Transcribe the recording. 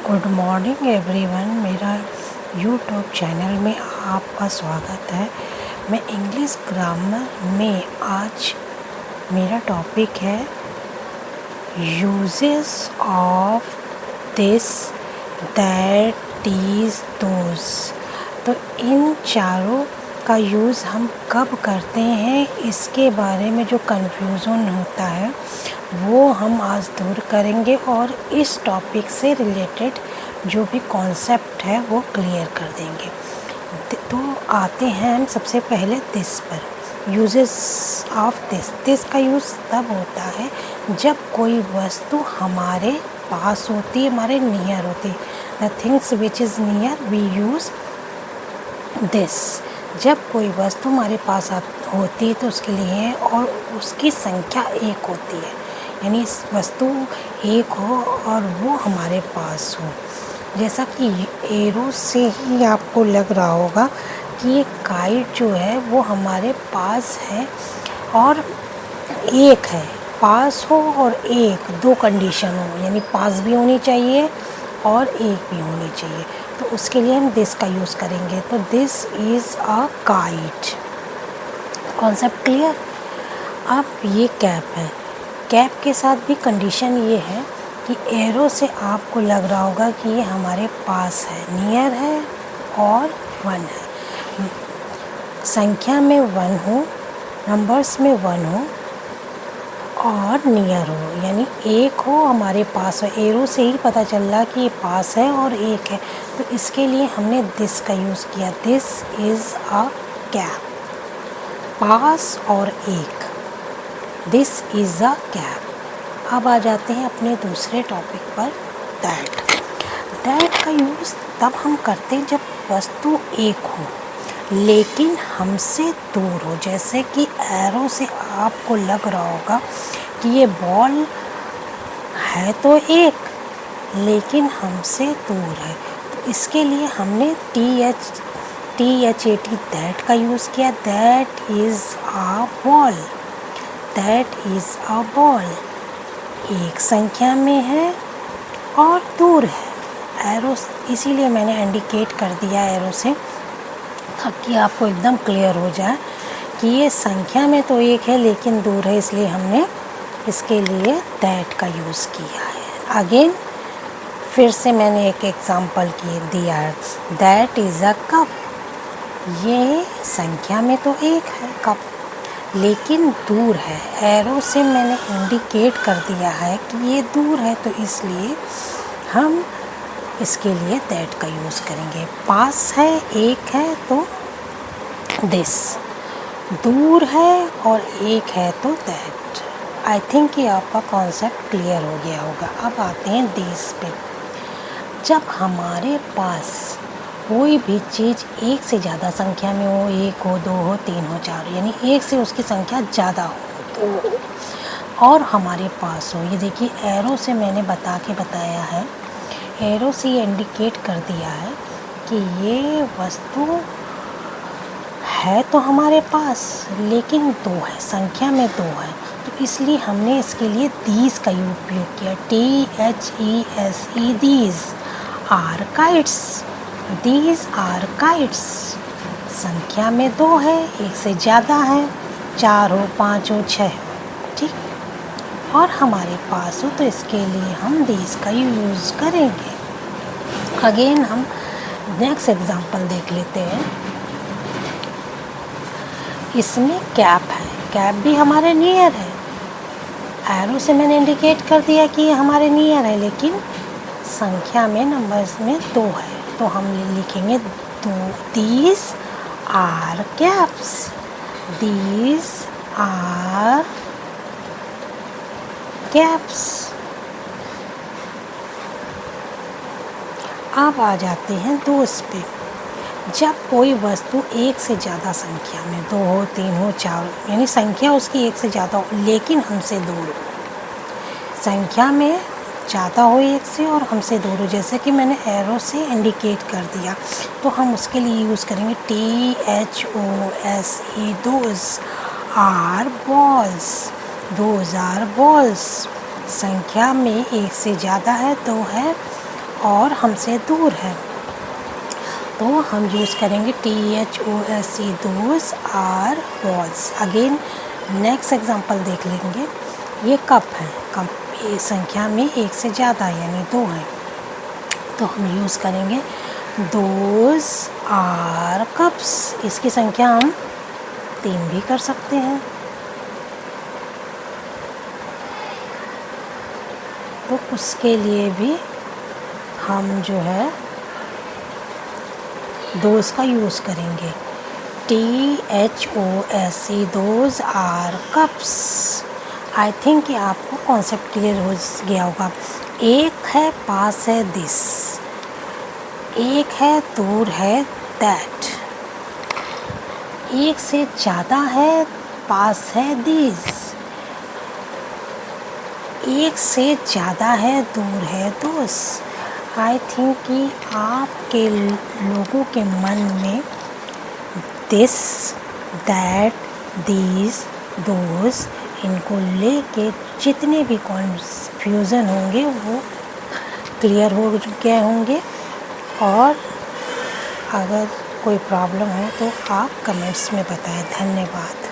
Good morning everyone. मेरा YouTube channel में आपका स्वागत है। मैं इंग्लिश ग्रामर में आज मेरा टॉपिक है uses of this, that, these, those. तो इन चारों का यूज़ हम कब करते हैं, इसके बारे में जो कन्फ्यूज़न होता है वो हम आज दूर करेंगे और इस टॉपिक से रिलेटेड जो भी कॉन्सेप्ट है वो क्लियर कर देंगे। तो आते हैं हम सबसे पहले दिस पर। यूजेस ऑफ दिस का यूज़ तब होता है जब कोई वस्तु हमारे पास होती है, हमारे नियर होती है। The things which is near we use this. जब कोई वस्तु हमारे पास होती है तो उसके लिए है और उसकी संख्या एक होती है, यानी वस्तु एक हो और वो हमारे पास हो। जैसा कि एरो से ही आपको लग रहा होगा कि ये काइट जो है वो हमारे पास है और एक है, पास हो और एक, दो कंडीशन हो, यानी पास भी होनी चाहिए और एक भी होनी चाहिए। तो उसके लिए हम दिस का यूज़ करेंगे। तो this is a kite. Concept clear. अब ये कैप है। कैप के साथ भी कंडीशन ये है कि एरो से आपको लग रहा होगा कि ये हमारे पास है, नियर है और वन है। संख्या में वन हो, नंबर्स में वन हो और नियर हो, यानी एक हो, हमारे पास हो। एरो से ही पता चल रहा कि ये पास है और एक है, तो इसके लिए हमने दिस का यूज़ किया। This is a cap. पास और एक, दिस इज़ अ कैप। अब आ जाते हैं अपने दूसरे टॉपिक पर, दैट। दैट का यूज़ तब हम करते हैं जब वस्तु एक हो लेकिन हमसे दूर हो। जैसे कि एरो से आपको लग रहा होगा कि ये बॉल है तो एक लेकिन हमसे दूर है, तो इसके लिए हमने THAT दैट का यूज़ किया। That is a ball. That is a ball. एक संख्या में है और दूर है। एरो इसीलिए मैंने इंडिकेट कर दिया एरो से ताकि आपको एकदम क्लियर हो जाए कि ये संख्या में तो एक है लेकिन दूर है, इसलिए हमने इसके लिए दैट का यूज़ किया है। अगेन फिर से मैंने एक एग्जांपल दिया है। That is a cup. ये संख्या में तो एक है कप लेकिन दूर है। एरो से मैंने इंडिकेट कर दिया है कि ये दूर है, तो इसलिए हम इसके लिए दैट का यूज़ करेंगे। पास है, एक है तो दिस, दूर है और एक है तो दैट। आई थिंक कि आपका कॉन्सेप्ट क्लियर हो गया होगा। अब आते हैं दिस पे। जब हमारे पास कोई भी चीज़ एक से ज़्यादा संख्या में हो, एक हो, दो हो, तीन हो, चार हो, यानी एक से उसकी संख्या ज़्यादा हो तो और हमारे पास हो। ये देखिए एरो से मैंने बताया है, एरो से ये इंडिकेट कर दिया है कि ये वस्तु है तो हमारे पास लेकिन दो है, संख्या में दो है, तो इसलिए हमने इसके लिए दीज का उपयोग किया। THESE these are kites. These are kites. संख्या में दो है, एक से ज़्यादा है, चार हो, पाँच हो, छः हो, ठीक, और हमारे पास हो, तो इसके लिए हम दीज का यूज़ करेंगे। अगेन हम नेक्स्ट एग्जांपल देख लेते हैं। इसमें कैप है। कैप भी हमारे नियर है। एरो से मैंने इंडिकेट कर दिया कि ये हमारे नियर है लेकिन संख्या में, नंबर्स में दो है, तो हम लिखेंगे दो। These are caps. These are caps. अब आ जाते हैं दोस्त पे। जब कोई वस्तु एक से ज़्यादा संख्या में, दो हो, तीन हो, चार हो, यानी संख्या उसकी एक से ज़्यादा हो लेकिन हमसे दूर हो। संख्या में ज़्यादा हो एक से और हमसे दूर हो, जैसे कि मैंने एरो से इंडिकेट कर दिया, तो हम उसके लिए यूज़ करेंगे THOSE। Those are balls. Those are balls. संख्या में एक से ज़्यादा है, दो है और हमसे दूर है, तो हम यूज़ करेंगे THOSE, those are walls. Again next example देख लेंगे। ये कप है, कप ये संख्या में एक से ज़्यादा यानी 2 हैं, तो हम यूज़ करेंगे दोज आर कप्स। इसकी संख्या हम 3 भी कर सकते हैं, तो उसके लिए भी हम जो है दोज का यूज़ करेंगे, THOSE, those are cups. I think कि आपको कॉन्सेप्ट क्लियर हो गया होगा। एक है पास है दिस, एक है दूर है दैट, एक से ज़्यादा है पास है दिस, एक से ज़्यादा है दूर है दोस्त। आई थिंक कि आपके लोगों के मन में दिस, दैट, दीज, दोज इनको लेके जितने भी कन्फ्यूज़न होंगे वो क्लियर हो गए होंगे। और अगर कोई प्रॉब्लम हो तो आप कमेंट्स में बताएं। धन्यवाद।